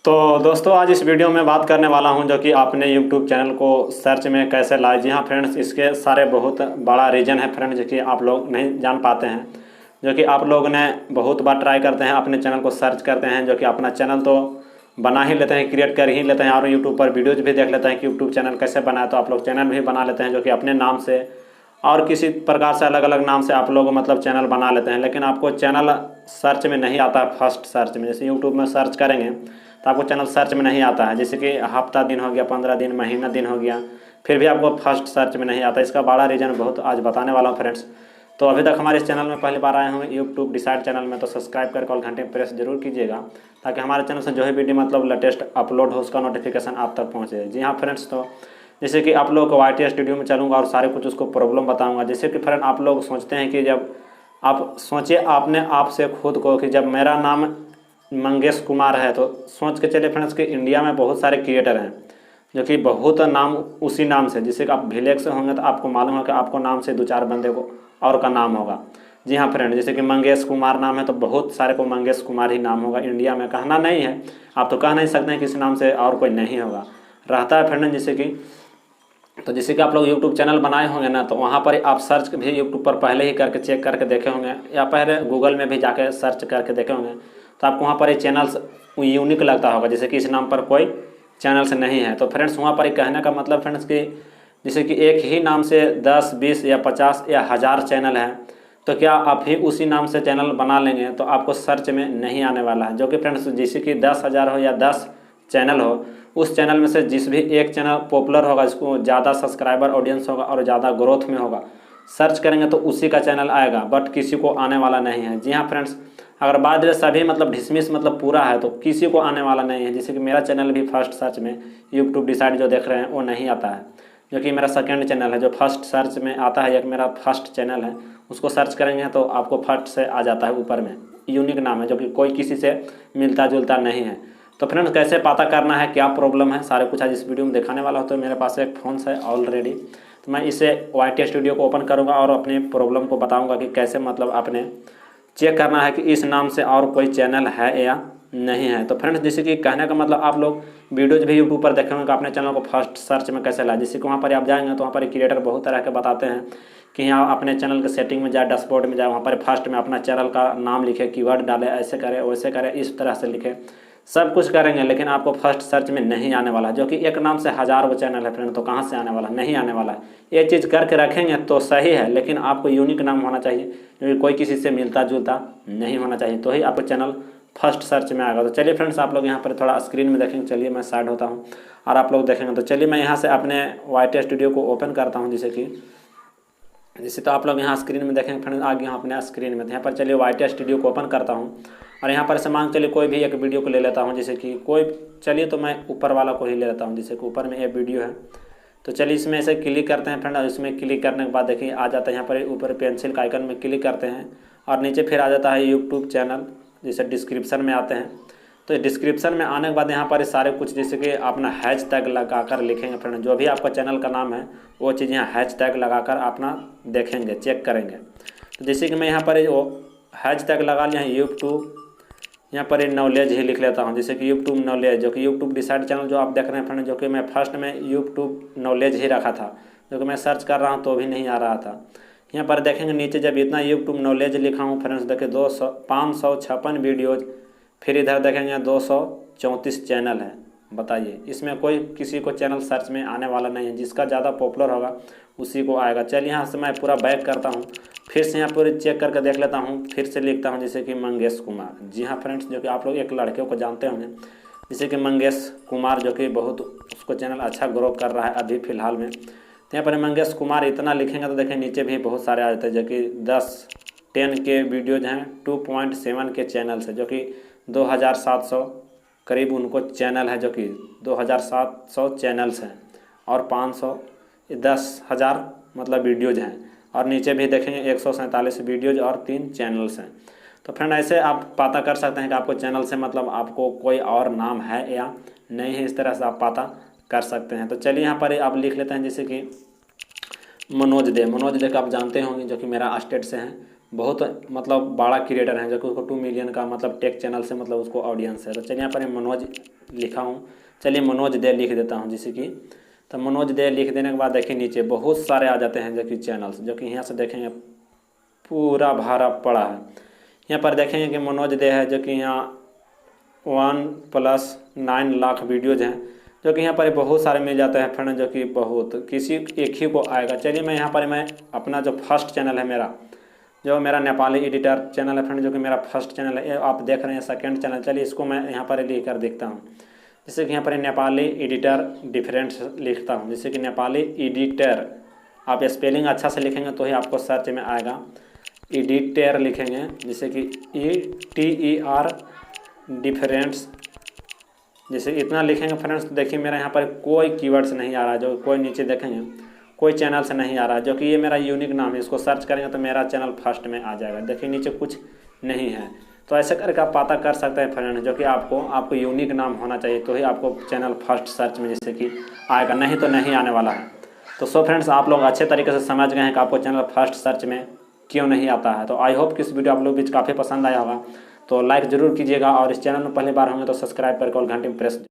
तो दोस्तों आज इस वीडियो में बात करने वाला हूं जो कि आपने YouTube चैनल को सर्च में कैसे लाए। जी हाँ फ्रेंड्स, इसके सारे बहुत बड़ा रीज़न है फ्रेंड्स जो कि आप लोग नहीं जान पाते हैं। जो कि आप लोग ने बहुत बार ट्राई करते हैं, अपने चैनल को सर्च करते हैं, जो कि अपना चैनल तो बना ही लेते हैं, क्रिएट कर ही लेते हैं और यूट्यूब पर वीडियोज़ भी देख लेते हैं कि यूट्यूब चैनल कैसे बनाए। तो आप लोग चैनल भी बना लेते हैं जो कि अपने नाम से और किसी प्रकार से अलग अलग नाम से आप लोग मतलब चैनल बना लेते हैं, लेकिन आपको चैनल सर्च में नहीं आता। फर्स्ट सर्च में जैसे यूट्यूब में सर्च करेंगे तो आपको चैनल सर्च में नहीं आता है। जैसे कि हफ्ता दिन हो गया, 15 दिन, महीना दिन हो गया, फिर भी आपको फर्स्ट सर्च में नहीं आता। इसका बड़ा रीज़न बहुत आज बताने वाला हूँ फ्रेंड्स। तो अभी तक हमारे इस चैनल में पहली बार आए हों यूट्यूब डिसाइड चैनल में, तो सब्सक्राइब करके ऑल घंटे प्रेस जरूर कीजिएगा ताकि हमारे चैनल से जो है वीडियो मतलब लेटेस्ट अपलोड हो उसका नोटिफिकेशन आप तक पहुँचे। जी हाँ फ्रेंड्स, तो जैसे कि आप लोग को YT स्टूडियो में चलूँगा और सारे कुछ उसको प्रॉब्लम बताऊँगा। जैसे कि फ्रेंड आप लोग सोचते हैं कि जब आप सोचिए आपने आप से खुद को कि जब मेरा नाम मंगेश कुमार है, तो सोच के चलिए फ्रेंड्स कि इंडिया में बहुत सारे क्रिएटर हैं जो कि बहुत नाम उसी नाम से, जैसे कि आप भिलेग से होंगे तो आपको मालूम है कि आपको नाम से 2-4 बंदे को और का नाम होगा। जी हाँ फ्रेंड, जैसे कि मंगेश कुमार नाम है तो बहुत सारे को मंगेश कुमार ही नाम होगा इंडिया में। कहना नहीं है, आप तो कह नहीं सकते हैं कि इस नाम से और कोई नहीं होगा, रहता है फ्रेंड। जैसे कि आप लोग यूट्यूब चैनल बनाए होंगे ना, तो वहाँ पर आप सर्च भी यूट्यूब पर पहले ही करके चेक करके देखे होंगे या पहले गूगल में भी जाके सर्च करके देखे होंगे, तो आपको वहाँ पर ये चैनल्स यूनिक लगता होगा, जैसे कि इस नाम पर कोई चैनल्स नहीं है। तो फ्रेंड्स वहाँ पर कहने का मतलब फ्रेंड्स कि जैसे कि एक ही नाम से 10, 20 या 50 या 1000 चैनल हैं, तो क्या आप ही उसी नाम से चैनल बना लेंगे तो आपको सर्च में नहीं आने वाला है। जो कि फ्रेंड्स जैसे कि 10,000 हो या 10 चैनल हो, उस चैनल में से जिस भी एक चैनल पॉपुलर होगा, इसको ज़्यादा सब्सक्राइबर ऑडियंस होगा और ज़्यादा ग्रोथ में होगा, सर्च करेंगे तो उसी का चैनल आएगा, बट किसी को आने वाला नहीं है। जी हाँ फ्रेंड्स, अगर बाद में सभी मतलब डिसमिस मतलब पूरा है तो किसी को आने वाला नहीं है। जैसे कि मेरा चैनल भी फर्स्ट सर्च में यूट्यूब डिसाइड जो देख रहे हैं वो नहीं आता है, जो कि मेरा सेकंड चैनल है जो फर्स्ट सर्च में आता है। एक मेरा फर्स्ट चैनल है, उसको सर्च करेंगे तो आपको फर्स्ट से आ जाता है, ऊपर में यूनिक नाम है जो कि कोई किसी से मिलता जुलता नहीं है। तो फ्रेंड्स कैसे पता करना है, क्या प्रॉब्लम है, सारे कुछ आज इस वीडियो में दिखाने वाला हो। तो मेरे पास एक फ़ोन है ऑलरेडी, तो मैं इसे YT स्टूडियो को ओपन करूँगा और अपने प्रॉब्लम को बताऊँगा कि कैसे मतलब आपने चेक करना है कि इस नाम से और कोई चैनल है या नहीं है। तो फ्रेंड्स जैसे कि कहने का मतलब आप लोग वीडियोज भी यूट्यूब पर देखेंगे कि अपने चैनल को फर्स्ट सर्च में कैसे लाए। जैसे कि वहाँ पर आप जाएंगे तो वहाँ पर क्रिएटर बहुत तरह के बताते हैं कि यहाँ अपने चैनल के सेटिंग में जाए, डैशबोर्ड में जाए, वहाँ पर फर्स्ट में अपना चैनल का नाम लिखे, कीवर्ड डाले, ऐसे करे वैसे करे, इस तरह से लिखे, सब कुछ करेंगे, लेकिन आपको फर्स्ट सर्च में नहीं आने वाला। जो कि एक नाम से 1000 वो चैनल है फ्रेंड, तो कहाँ से आने वाला, नहीं आने वाला है। ये चीज़ करके रखेंगे तो सही है, लेकिन आपको यूनिक नाम होना चाहिए जो कि कोई किसी से मिलता जुलता नहीं होना चाहिए, तो ही आपको चैनल फर्स्ट सर्च में आएगा। तो चलिए फ्रेंड्स, आप लोग यहाँ पर थोड़ा स्क्रीन में देखेंगे। चलिए मैं साइड होता हूँ और आप लोग देखेंगे। तो चलिए मैं यहाँ से अपने YT स्टूडियो को ओपन करता हूँ। जैसे तो आप लोग यहाँ स्क्रीन में देखेंगे फ्रेंड्स, आगे यहाँ अपने स्क्रीन में, तो यहाँ पर चलिए YT स्टूडियो को ओपन करता हूँ और यहाँ पर से मांग चलिए कोई भी एक वीडियो को ले लेता हूँ। जैसे कि कोई, चलिए तो मैं ऊपर वाला को ही ले लेता हूँ, जैसे कि ऊपर में ये वीडियो है। तो चलिए इसमें ऐसे क्लिक करते हैं फ्रेंड, और इसमें क्लिक करने के बाद देखिए आ जाता है यहाँ पर ऊपर पेंसिल का आइकन में क्लिक करते हैं और नीचे फिर आ जाता है यूट्यूब चैनल। जैसे डिस्क्रिप्शन में आते हैं, तो डिस्क्रिप्शन में आने के बाद यहाँ पर सारे कुछ जैसे कि अपना हैश टैग लगा कर लिखेंगे फ्रेंड, जो भी आपका चैनल का नाम है वो चीज़ यहाँ हैश टैग लगा कर अपना देखेंगे, चेक करेंगे। तो जैसे कि मैं यहाँ पर वो हैश टैग लगा लिया है यूट्यूब, यहाँ पर नॉलेज ही लिख लेता हूँ। जैसे कि यूट्यूब नॉलेज, जो कि यूट्यूब डिसाइड चैनल जो आप देख रहे हैं फ्रेंड, जो कि मैं फर्स्ट में यूट्यूब नॉलेज ही रखा था, जो कि मैं सर्च कर रहा हूँ तो भी नहीं आ रहा था। यहाँ पर देखेंगे नीचे जब इतना यूट्यूब नॉलेज लिखा हूँ फ्रेंड्स, देखिए 556 वीडियोज़, फिर इधर देखेंगे 234 चैनल है। बताइए, इसमें कोई किसी को चैनल सर्च में आने वाला नहीं है, जिसका ज़्यादा पॉपुलर होगा उसी को आएगा। चलिए यहाँ से मैं पूरा बैक करता हूँ, फिर से यहाँ पर चेक करके देख लेता हूँ, फिर से लिखता हूँ जैसे कि मंगेश कुमार। जी हाँ फ्रेंड्स, जो कि आप लोग एक लड़के को जानते होंगे जैसे कि मंगेश कुमार, जो कि बहुत उसको चैनल अच्छा ग्रो कर रहा है अभी फ़िलहाल में। तो यहाँ पर मंगेश कुमार इतना लिखेंगे तो देखें नीचे भी बहुत सारे आ जाते हैं, जो कि 10 के वीडियोज़ हैं, 2.7 के चैनल्स है, जो कि 2700 करीब उनको चैनल है, जो कि 2700 चैनल्स हैं और 10,000 मतलब वीडियोज़ हैं, और नीचे भी देखेंगे 147 वीडियोज़ और 3 चैनल्स हैं। तो फ्रेंड ऐसे आप पता कर सकते हैं कि आपको चैनल से मतलब आपको कोई और नाम है या नहीं है, इस तरह से आप पता कर सकते हैं। तो चलिए यहाँ पर आप लिख लेते हैं जैसे कि मनोज दे का आप जानते होंगे, जो कि मेरा स्टेट से हैं, बहुत मतलब बड़ा क्रिएटर है जो कि उसको 2 मिलियन का मतलब टेक चैनल से मतलब उसको ऑडियंस है। तो चलिए यहाँ पर मनोज लिखा हूँ, चलिए मनोज दे लिख देता हूँ जैसे कि। तो मनोज दे लिख देने के बाद देखिए नीचे बहुत सारे आ जाते हैं जो कि चैनल्स, जो कि यहाँ से देखेंगे पूरा भरा पड़ा है। यहाँ पर देखेंगे कि मनोज दे है जो कि यहाँ 1+9 लाख वीडियोज़ हैं, जो कि यहाँ पर बहुत सारे मिल जाते हैं फ्रेंड, जो कि बहुत किसी एक ही को आएगा। चलिए मैं यहाँ पर मैं अपना जो फर्स्ट चैनल है मेरा, जो मेरा नेपाली एडिटर चैनल है फ्रेंड, जो कि मेरा फर्स्ट चैनल है, आप देख रहे हैं सेकंड चैनल। चलिए इसको मैं यहाँ पर लिख कर देखता हूँ, जैसे कि यहाँ पर नेपाली एडिटर डिफरेंस लिखता हूँ, जैसे कि नेपाली एडिटर, आप स्पेलिंग अच्छा से लिखेंगे तो ही आपको सर्च में आएगा। एडिटर लिखेंगे जैसे कि ETER डिफरेंस, जैसे इतना लिखेंगे फ्रेंड्स तो देखिए मेरा यहाँ पर कोई कीवर्ड्स नहीं आ रहा है, जो कोई नीचे देखेंगे कोई चैनल से नहीं आ रहा है, जो कि ये मेरा यूनिक नाम है। इसको सर्च करेंगे तो मेरा चैनल फर्स्ट में आ जाएगा। देखिए नीचे कुछ नहीं है, तो ऐसे करके आप पता कर सकते हैं फ्रेंड, जो कि आपको यूनिक नाम होना चाहिए तो ही आपको चैनल फर्स्ट सर्च में जैसे कि आएगा, नहीं तो नहीं आने वाला है। तो सो फ्रेंड्स आप लोग अच्छे तरीके से समझ गए हैं कि आपको चैनल फर्स्ट सर्च में क्यों नहीं आता है। तो आई होप कि इस वीडियो आप लोग बीच काफ़ी पसंद आया होगा, तो लाइक ज़रूर कीजिएगा और इस चैनल में पहली बार होंगे तो सब्सक्राइब करके और घंटे में प्रेस